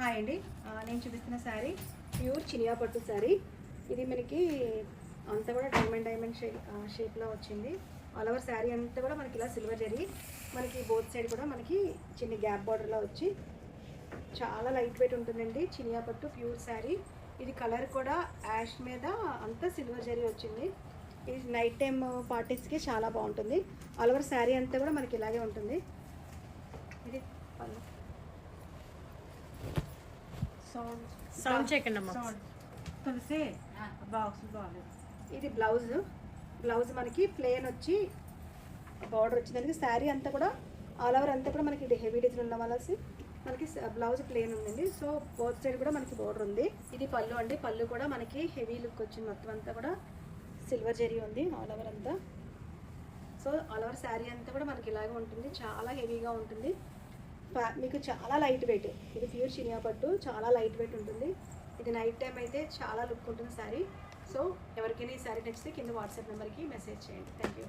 Hi అండి, నేను చూపిస్తున్న శారీ ప్యూర్ చినియా పట్టు శారీ. ఇది మనకి అంతా కూడా డైమండ్ షేప్లో వచ్చింది. ఆల్ ఓవర్ శారీ అంతా కూడా మనకి ఇలా సిల్వర్ జరీ, మనకి బోత్ సైడ్ కూడా మనకి చిన్న గ్యాప్ బార్డర్లో వచ్చి చాలా లైట్ వెయిట్ ఉంటుందండి. చినియా పట్టు ప్యూర్ శారీ. ఇది కలర్ కూడా యాష్ మీద అంతా సిల్వర్ జరీ వచ్చింది. ఇది నైట్ టైం పార్టీస్కి చాలా బాగుంటుంది. ఆల్ ఓవర్ శారీ అంతా కూడా మనకి ఇలాగే ఉంటుంది. ఇది సౌండ్ చేయకండి అమ్మా. తెలిసే బాక్స్ బాగాలేదు. ఇది బ్లౌజ్ మనకి ప్లెయిన్ వచ్చి బార్డర్ వచ్చిందానికి శారీ అంతా కూడా ఆల్ ఓవర్ అంతా కూడా మనకి ఇది హెవీ డిజైన్ ఉన్న వాళ్ళసి మనకి బ్లౌజ్ ప్లెయిన్ ఉందండి. సో బోత్ సైడ్ కూడా మనకి బార్డర్ ఉంది. ఇది పళ్ళు అండి. పళ్ళు కూడా మనకి హెవీ లుక్ వచ్చింది. మొత్తం అంతా కూడా సిల్వర్ జరీ ఉంది ఆల్ ఓవర్ అంతా. సో ఆల్ ఓవర్ శారీ అంతా కూడా మనకి ఇలాగే ఉంటుంది. చాలా హెవీగా ఉంటుంది. మీకు చాలా లైట్ వెయిట్. ఇది ప్యూర్ చినియా పట్టు, చాలా లైట్ వెయిట్ ఉంటుంది. ఇది నైట్ టైం అయితే చాలా లుక్ ఉంటుంది శారీ. సో ఎవరికైనా ఈ శారీ నచ్చితే కింద వాట్సాప్ నెంబర్కి మెసేజ్ చేయండి. Thank you.